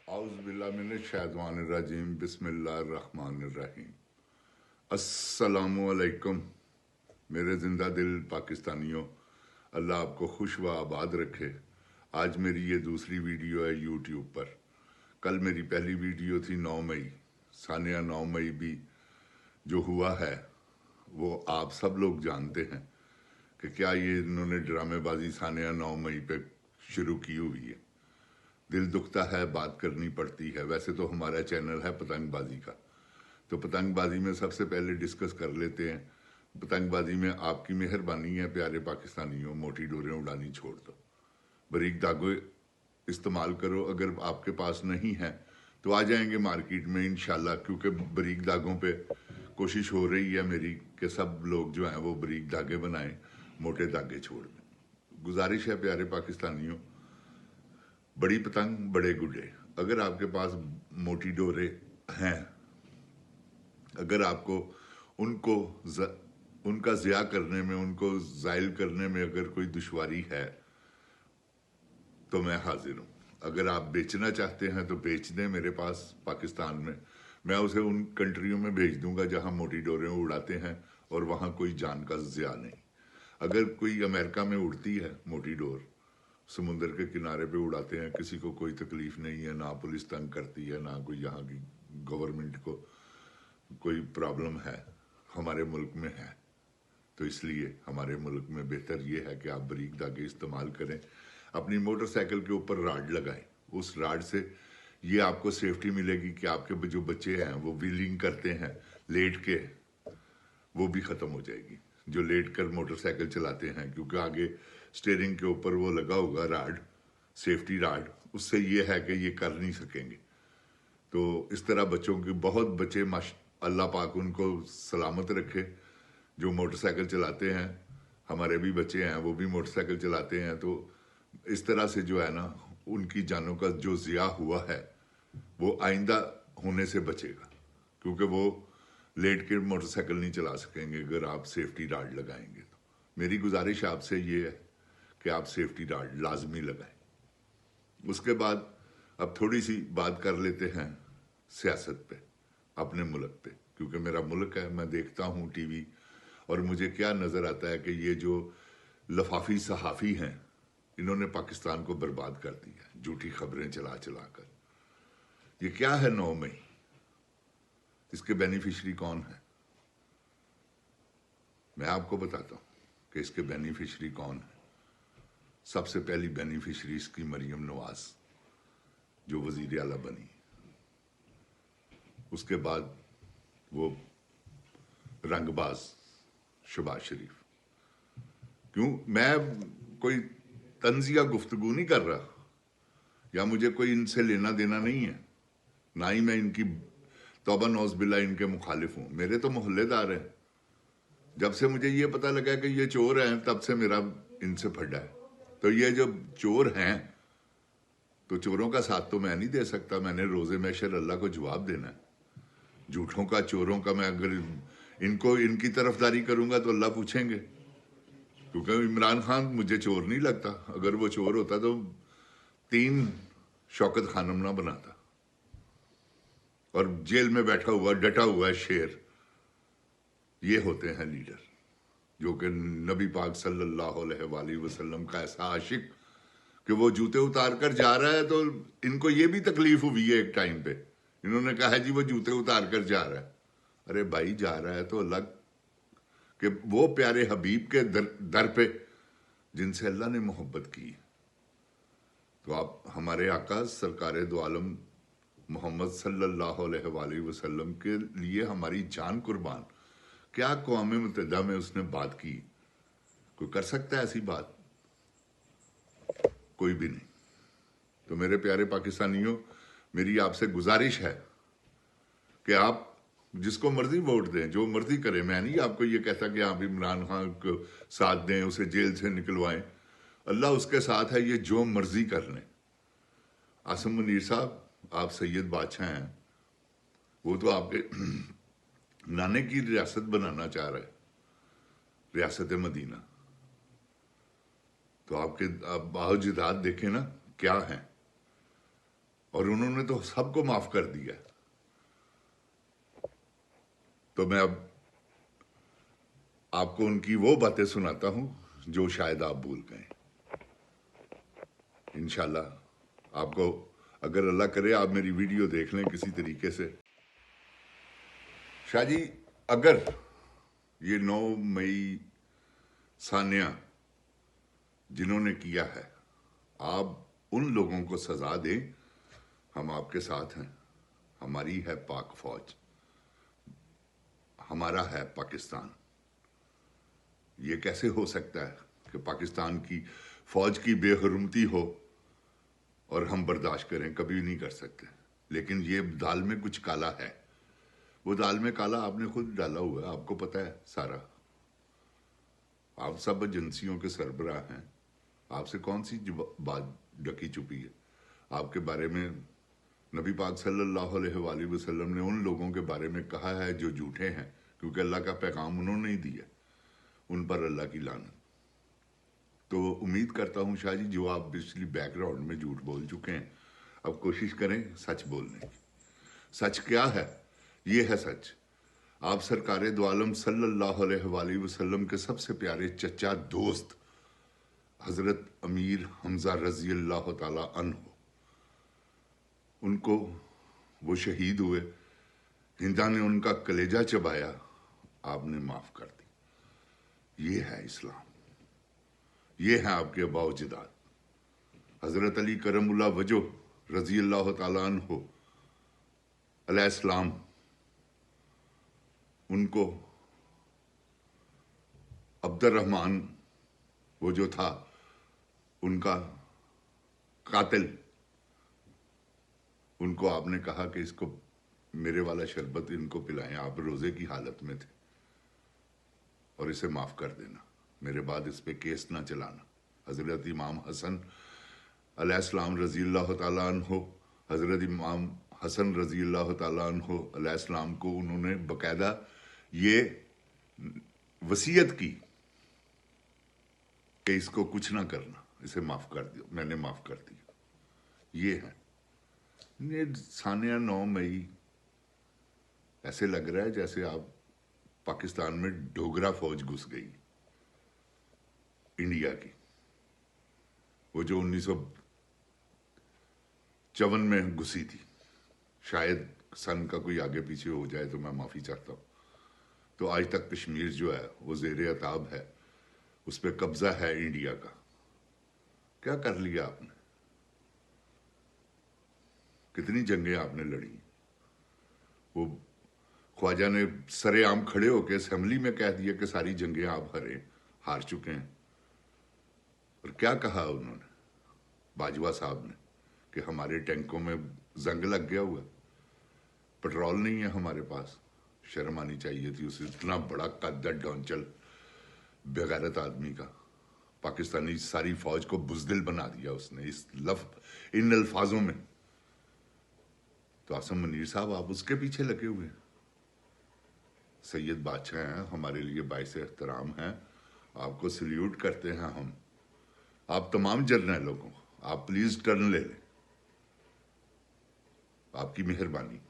आउज़ बिल्लाह मिनश शैतानिर रजीम बिस्मिल्लाहिर रहमानिर रहीम। अस्सलामु अलैकुम मेरे ज़िंदा दिल पाकिस्तानियों, अल्लाह आपको खुश व आबाद रखे। आज मेरी ये दूसरी वीडियो है यूट्यूब पर। कल मेरी पहली वीडियो थी 9 मई। सानिया 9 मई भी जो हुआ है वो आप सब लोग जानते हैं कि क्या ये इन्होंने ड्रामेबाजी सानिया 9 मई पे शुरू की हुई है। दिल दुखता है, बात करनी पड़ती है। वैसे तो हमारा चैनल है पतंगबाजी का, तो पतंगबाजी में सबसे पहले डिस्कस कर लेते हैं। पतंगबाजी में आपकी मेहरबानी है प्यारे पाकिस्तानियों, मोटी डोरें उड़ानी छोड़ दो, बारीक धागे इस्तेमाल करो। अगर आपके पास नहीं है तो आ जाएंगे मार्केट में इंशाल्लाह, क्योंकि बारीक धागों पे कोशिश हो रही है मेरी कि सब लोग जो हैं वो बारीक धागे बनाएं, मोटे धागे छोड़ दें। गुजारिश है प्यारे पाकिस्तानियों, बड़ी पतंग बड़े गुड्डे। अगर आपके पास मोटी डोरे हैं, अगर आपको उनका ज़िया करने में, उनको ज़ाइल करने में अगर कोई दुश्वारी है तो मैं हाजिर हूँ। अगर आप बेचना चाहते हैं तो बेच दें मेरे पास पाकिस्तान में, मैं उसे उन कंट्रियों में भेज दूंगा जहाँ मोटी डोरें उड़ाते हैं और वहाँ कोई जान का ज़िया नहीं। अगर कोई अमेरिका में उड़ती है मोटी डोर, समुंदर के किनारे पे उड़ाते हैं, किसी को कोई तकलीफ नहीं है, ना पुलिस तंग करती है, ना कोई यहाँ की गवर्नमेंट को कोई प्रॉब्लम है। हमारे मुल्क में है, तो इसलिए हमारे मुल्क में बेहतर ये है कि आप बारीक धागे इस्तेमाल करें। अपनी मोटरसाइकिल के ऊपर राड लगाएं, उस राड से ये आपको सेफ्टी मिलेगी कि आपके जो बच्चे हैं वो व्हीलिंग करते हैं लेट के, वो भी ख़त्म हो जाएगी। जो लेट कर मोटरसाइकिल चलाते हैं, क्योंकि आगे स्टीयरिंग के ऊपर वो लगा होगा राड, सेफ्टी राड, उससे ये है कि ये कर नहीं सकेंगे। तो इस तरह बच्चों के बहुत बच्चे, अल्लाह पाक उनको सलामत रखे, जो मोटरसाइकिल चलाते हैं। हमारे भी बच्चे हैं, वो भी मोटरसाइकिल चलाते हैं। तो इस तरह से जो है ना, उनकी जानों का जो ज़िया हुआ है वो आइंदा होने से बचेगा, क्योंकि वो लेट के मोटरसाइकिल नहीं चला सकेंगे अगर आप सेफ्टी राड लगाएंगे। तो मेरी गुजारिश आपसे ये है कि आप सेफ्टी राड लाजमी लगाएं। उसके बाद अब थोड़ी सी बात कर लेते हैं सियासत पे, अपने मुल्क पे, क्योंकि मेरा मुल्क है। मैं देखता हूँ टीवी और मुझे क्या नज़र आता है कि ये जो लफाफी सहाफ़ी हैं, इन्होंने पाकिस्तान को बर्बाद कर दिया, झूठी खबरें चला चला कर। ये क्या है 9 मई, इसके बेनिफिशरी कौन है? मैं आपको बताता हूँ कि इसके बेनिफिशरी कौन है। सबसे पहली बेनिफिशरी इसकी मरियम नवाज, जो वजीर आला बनी। उसके बाद वो रंगबाज शहबाज शरीफ। क्यों? मैं कोई तंजिया गुफ्तगू नहीं कर रहा, या मुझे कोई इनसे लेना देना नहीं है, ना ही मैं इनकी तौबा नौज़ बिल्ला इनके मुखालिफ हूँ। मेरे तो मोहल्लेदार हैं। जब से मुझे ये पता लगा कि ये चोर हैं, तब से मेरा इनसे फटा है। तो ये जो चोर हैं, तो चोरों का साथ तो मैं नहीं दे सकता। मैंने रोज़े महशर अल्लाह को जवाब देना है। झूठों का, चोरों का मैं अगर इनकी तरफदारी करूंगा तो अल्लाह पूछेंगे, क्योंकि इमरान खान मुझे चोर नहीं लगता। अगर वो चोर होता तो 3 शौकत खानम ना बनाता। और जेल में बैठा हुआ डटा हुआ शेर, ये होते हैं लीडर, जो कि नबी पाक सल्लल्लाहु अलैहि वसल्लम का ऐसा आशिक कि वो जूते उतार कर जा रहा है। तो इनको ये भी तकलीफ हुई है एक टाइम पे, इन्होंने कहा है जी वो जूते उतार कर जा रहा है। अरे भाई, जा रहा है तो अल्लाह के वो प्यारे हबीब के दर पे, जिनसे अल्लाह ने मोहब्बत की। तो आप हमारे आका सरकार दो आलम मोहम्मद सल्लल्लाहु अलैहि वसल्लम के लिए हमारी जान कुर्बान। क्या क़ौम मुत्तहिदा में उसने बात की? कोई कर सकता है ऐसी बात? कोई भी नहीं। तो मेरे प्यारे पाकिस्तानियों, मेरी आपसे गुजारिश है कि आप जिसको मर्जी वोट दें, जो मर्जी करें। मैं नहीं आपको ये कहता कि आप इमरान खान को साथ दें, उसे जेल से निकलवाएं। अल्लाह उसके साथ है, ये जो मर्जी कर लें। आसिम मुनीर साहब, आप सैयद बादशाह हैं, वो तो आपके नाने की रियासत बनाना चाह रहे, रियासत मदीना। तो आपके आप बाहुजिदात देखें ना क्या है। और उन्होंने तो सबको माफ कर दिया। तो मैं अब आपको उनकी वो बातें सुनाता हूं जो शायद आप भूल गए। इंशाल्लाह आपको, अगर अल्लाह करे आप मेरी वीडियो देख लें किसी तरीके से। शाह जी, अगर ये 9 मई सान्या जिन्होंने किया है, आप उन लोगों को सजा दें, हम आपके साथ हैं। हमारी है पाक फौज, हमारा है पाकिस्तान। ये कैसे हो सकता है कि पाकिस्तान की फौज की बेहरमती हो और हम बर्दाश्त करें? कभी नहीं कर सकते। लेकिन ये दाल में कुछ काला है। वो दाल में काला आपने खुद डाला हुआ है, आपको पता है सारा। आप सब एजेंसियों के सरबराह हैं, आपसे कौन सी बात ढकी छुपी है? आपके बारे में नबी पाक सल्लल्लाहु अलैहि वसल्लम ने उन लोगों के बारे में कहा है जो झूठे हैं, क्योंकि अल्लाह का पैगाम उन्होंने ही दिया, उन पर अल्लाह की लानत। तो उम्मीद करता हूं शाह जी, जो आप पिछली बैकग्राउंड में झूठ बोल चुके हैं, अब कोशिश करें सच बोलने की। सच क्या है? ये है सच। आप सरकारे दो आलम सल्लल्लाहु अलैहि वसल्लम के सबसे प्यारे चचा दोस्त हजरत अमीर हमजा रजी अल्लाह ताला अन्हु, उनको वो शहीद हुए, हिंदा ने उनका कलेजा चबाया, आपने माफ कर दी। ये है इस्लाम, ये है आपके अबाव जिदाद। हजरत अली करमुल्लाह वजो रजी अल्लाह ताला अन्हु अलैहिस्सलाम, उनको अब्दुर्रहमान वो जो था उनका कातिल, उनको आपने कहा कि इसको मेरे वाला शरबत इनको पिलाएं। आप रोजे की हालत में थे और इसे माफ कर देना, मेरे बाद इस पे केस ना चलाना। हजरत इमाम हसन अलैहिस्सलाम रजी अल्लाह ताला अन्हु, हजरत इमाम हसन रजी अल्लाह ताला अन्हु अलैहिस्सलाम को उन्होंने बकायदा ये वसीयत की कि इसको कुछ ना करना, इसे माफ कर दिया। मैंने माफ कर दिया। ये है ये सानिया 9 मई। ऐसे लग रहा है जैसे आप पाकिस्तान में डोगरा फौज घुस गई, इंडिया की, वो जो 1954 में घुसी थी। शायद सन का कोई आगे पीछे हो जाए तो मैं माफी चाहता हूं। तो आज तक कश्मीर जो है वो ज़ेरे अताब है, उस पर कब्जा है इंडिया का। क्या कर लिया आपने? कितनी जंगें आपने लड़ी? वो ख्वाजा ने सरेआम खड़े होकर असेंबली में कह दिया कि सारी जंगें आप हार चुके हैं। और क्या कहा उन्होंने, बाजवा साहब ने, कि हमारे टैंकों में जंग लग गया हुआ, पेट्रोल नहीं है हमारे पास। शर्म आनी चाहिए थी उसे, इतना बड़ा कद्दा डॉन्चल बेगैरत आदमी का। पाकिस्तानी सारी फौज को बुजदिल बना दिया उसने इन अल्फाजों में। तो आसम मुनीर साहब, आप उसके पीछे लगे हुए हैं। सैयद बादशाह हैं, हमारे लिए बाइस एहतराम हैं, आपको सल्यूट करते हैं हम। आप तमाम जर्नलों को आप प्लीज टर्न ले लें, आपकी मेहरबानी।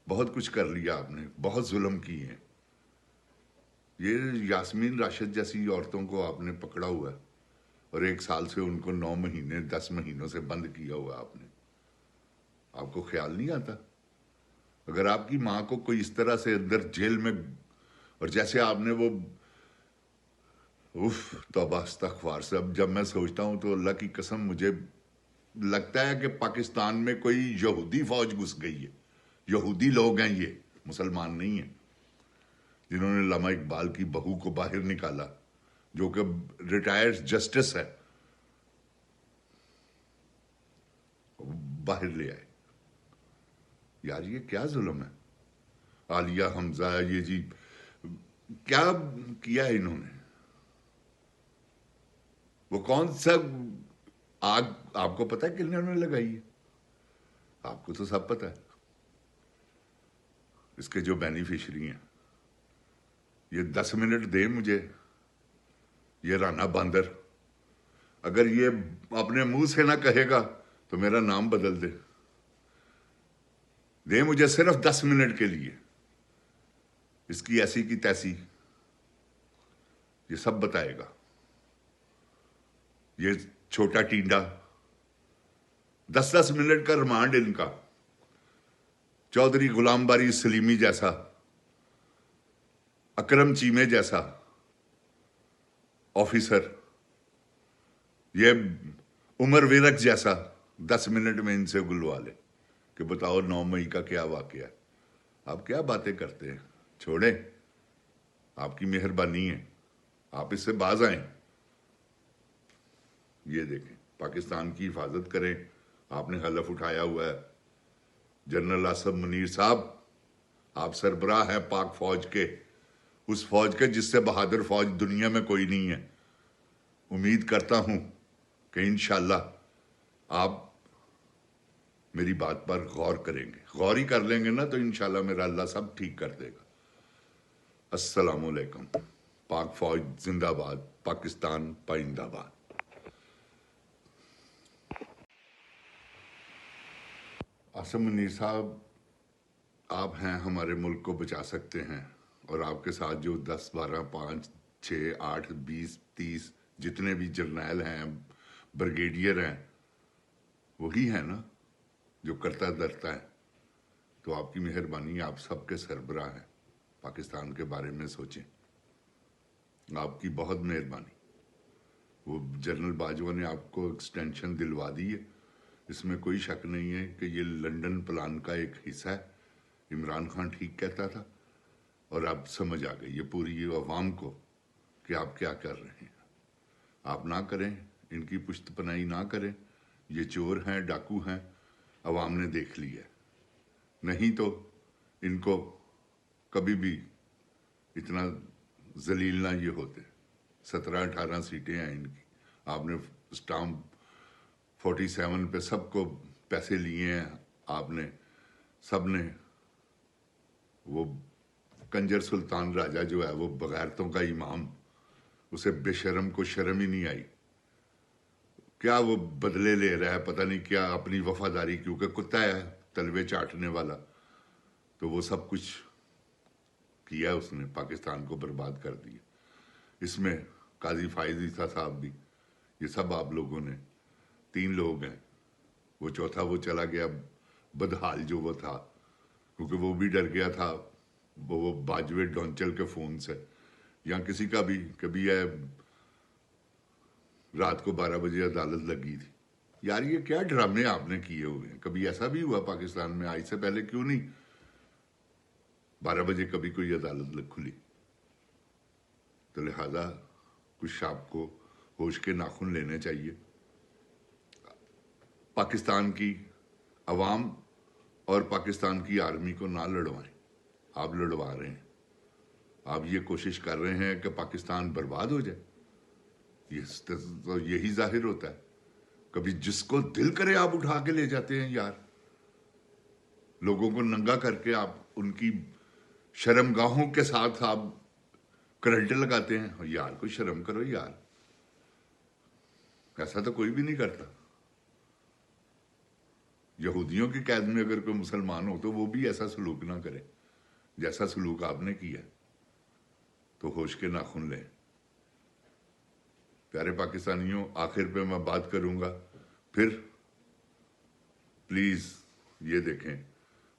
बहुत कुछ कर लिया आपने, बहुत जुल्म किए हैं। ये यास्मीन राशिद जैसी औरतों को आपने पकड़ा हुआ है और 1 साल से उनको 9 महीने 10 महीनों से बंद किया हुआ आपने। आपको ख्याल नहीं आता? अगर आपकी मां को कोई इस तरह से अंदर जेल में, और जैसे आपने वो तौबा अस्तगफार से, अब जब मैं सोचता हूं तो अल्लाह की कसम मुझे लगता है कि पाकिस्तान में कोई यहूदी फौज घुस गई है। यहूदी लोग हैं ये, मुसलमान नहीं है, जिन्होंने अल्लामा इकबाल की बहू को बाहर निकाला, जो कि रिटायर्ड जस्टिस है, बाहर ले आए। यार ये क्या जुल्म है? आलिया हमजा, ये जी क्या किया है इन्होंने? वो कौन सा आग आपको पता है किन्होंने लगाई है? आपको तो सब पता है। इसके जो बेनिफिशियरी हैं, ये 10 मिनट दे मुझे, ये राना बंदर, अगर ये अपने मुंह से ना कहेगा تو میرا نام بدل دے مجھے صرف 10 منٹ کے لیے، اس کی ایسی کی تیسی یہ سب بتائے گا۔ یہ چھوٹا ٹینڈا 10 منٹ کا ریمانڈ ان کا، چودھری غلام باری سلیمی جیسا، اکرم چیمے جیسا آفیسر، یہ عمر ویرک جیسا 10 منٹ میں ان سے گلوا لے کہ بتاؤ 9 مئی کا کیا واقعہ ہے۔ آپ کیا باتیں کرتے ہیں؟ چھوڑیں، آپ کی مہربانی ہے، آپ اس سے باز آئیں۔ یہ دیکھیں، پاکستان کی حفاظت کریں، آپ نے حلف اٹھایا ہوا ہے۔ جنرل آصف منیر صاحب، آپ سربراہ ہیں پاک فوج کے، اس فوج کے جس سے بہادر فوج دنیا میں کوئی نہیں ہے۔ امید کرتا ہوں کہ انشاءاللہ آپ میری بات پر غور کریں گے، غور ہی کر لیں گے نا تو انشاءاللہ میرا اللہ سب ٹھیک کر دے گا۔ السلام علیکم۔ پاک فوج زندہ باد، پاکستان پائندہ باد۔ آصف منیر صاحب، آپ ہیں ہمارے ملک کو بچا سکتے ہیں، اور آپ کے ساتھ جو 10 12 5 6 8 20 30 جتنے بھی جرنیل ہیں، بریگیڈیئر ہیں، وہی ہیں نا جو کرتا درتا ہے۔ تو آپ کی مہربانی، آپ سب کے سربراہ ہیں، پاکستان کے بارے میں سوچیں۔ آپ کی بہت مہربانی۔ وہ جنرل باجوہ نے آپ کو ایکسٹینشن دلوا دی ہے، اس میں کوئی شک نہیں ہے کہ یہ لنڈن پلان کا ایک حصہ ہے۔ عمران خان ٹھیک کہتا تھا، اور اب سمجھ آ گئی یہ پوری عوام کو کہ آپ کیا کر رہے ہیں۔ آپ نہ کریں، ان کی پشت پناہی نہ کریں، یہ چور ہیں، ڈاکو ہیں، عوام نے دیکھ لی ہے۔ نہیں تو ان کو کبھی بھی اتنا ذلیل نہ یہ ہوتے۔ 17 18 سیٹیں ہیں ان کی، آپ نے اسٹامپ 47 پہ سب کو پیسے لیے ہیں، آپ نے سب نے۔ وہ کنجر سلطان راجہ جو ہے، وہ بغیرتوں کا امام، اسے بے شرم کو شرم ہی نہیں آئی۔ کیا وہ بدلے لے رہا ہے، پتہ نہیں کیا، اپنی وفاداری، کیونکہ کتا ہے تلوے چاٹنے والا، تو وہ سب کچھ کیا اس نے، پاکستان کو برباد کر دیا۔ اس میں قاضی فائز عیسیٰ صاحب بھی، یہ سب آپ لوگوں نے، 3 لوگ ہیں۔ وہ چوتھا وہ چلا گیا بدحال جو وہ تھا، کیونکہ وہ بھی ڈر گیا تھا وہ باجوے ڈونچل کے فون سے، یا کسی کا بھی، کبھی ہے رات کو 12 بجے عدالت لگی تھی۔ یار یہ کیا ڈرامے آپ نے کیے ہوئے ہیں؟ کبھی ایسا بھی ہوا پاکستان میں؟ آج سے پہلے کیوں نہیں 12 بجے کبھی کوئی عدالت کھلی؟ تو لہذا کچھ آپ کو ہوش کے ناخن لینے چاہیے۔ پاکستان کی عوام اور پاکستان کی آرمی کو نہ لڑوائیں، آپ لڑوا رہے ہیں۔ آپ یہ کوشش کر رہے ہیں کہ پاکستان برباد ہو جائے، یہی ظاہر ہوتا ہے۔ کبھی جس کو دل کرے آپ اٹھا کے لے جاتے ہیں یار، لوگوں کو ننگا کر کے آپ ان کی شرمگاہوں کے ساتھ آپ کرنٹ لگاتے ہیں۔ یار کوئی شرم کرو یار، ایسا تو کوئی بھی نہیں کرتا۔ یہودیوں کی قید میں اگر کوئی مسلمان ہو تو وہ بھی ایسا سلوک نہ کرے جیسا سلوک آپ نے کیا۔ تو ہوش کے ناخن لیں۔ پیارے پاکستانیوں، آخر پہ میں بات کروں گا، پھر پلیز یہ دیکھیں،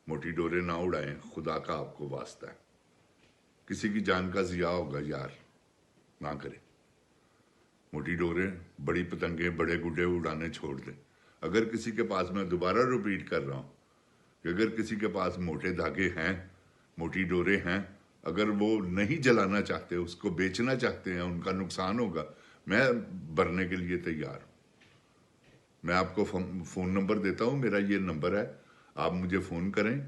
موٹی ڈورے نہ اڑائیں، خدا کا آپ کو واسطہ ہے۔ کسی کی جان کا ضیاع ہوگا یار، نہ کریں۔ موٹی ڈورے، بڑی پتنگیں، بڑے گڈے اڑانے چھوڑ دیں۔ اگر کسی کے پاس، میں دوبارہ ریپیٹ کر رہا ہوں کہ اگر کسی کے پاس موٹے دھاگے ہیں، موٹی ڈورے ہیں، اگر وہ نہیں جلانا چاہتے، اس کو بیچنا چاہتے ہیں، ان کا نقصان ہوگا، میں بھرنے کے لیے تیار ہوں۔ میں آپ کو فون نمبر دیتا ہوں، میرا یہ نمبر ہے، آپ مجھے فون کریں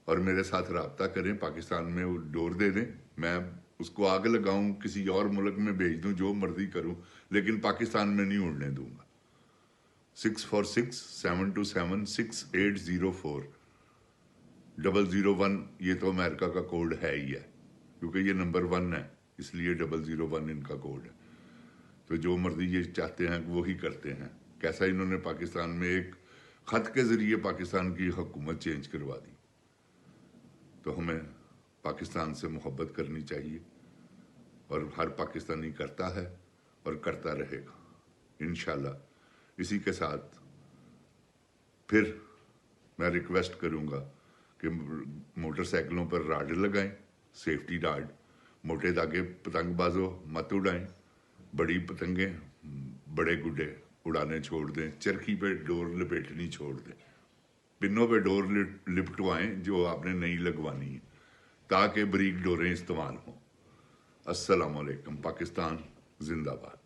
اور میرے ساتھ رابطہ کریں، پاکستان میں وہ ڈور دے دیں، میں اس کو آگ لگاؤں، کسی اور ملک میں بھیج دوں، جو مرضی کروں، لیکن پاکستان میں نہیں اڑنے دوں گا۔ 646-727-6804 001، یہ تو امریکہ کا کوڈ ہے ہی ہے، کیونکہ یہ نمبر 1 ہے، اس لیے 001 ان کا کوڈ ہے۔ تو جو مرضی یہ چاہتے ہیں وہی کرتے ہیں۔ کیسا انہوں نے پاکستان میں ایک खत के ज़रिए पाकिस्तान की हुकूमत चेंज करवा दी। तो हमें पाकिस्तान से मोहब्बत करनी चाहिए, और हर पाकिस्तानी करता है और करता रहेगा इंशाल्लाह। इसी के साथ फिर मैं रिक्वेस्ट करूंगा कि मोटरसाइकिलों पर राड लगाएं, सेफ्टी राड। मोटे धागे पतंगबाजों मत उड़ाएं, बड़ी पतंगें बड़े गुड्डे उड़ाने छोड़ दें, चरखी पे डोर लपेटनी छोड़ दें, पिनों पे डोर लिपटवाएं जो आपने नहीं लगवानी है, ताकि बरीक डोरें इस्तेमाल हों। अस्सलाम वालेकुम। पाकिस्तान जिंदाबाद।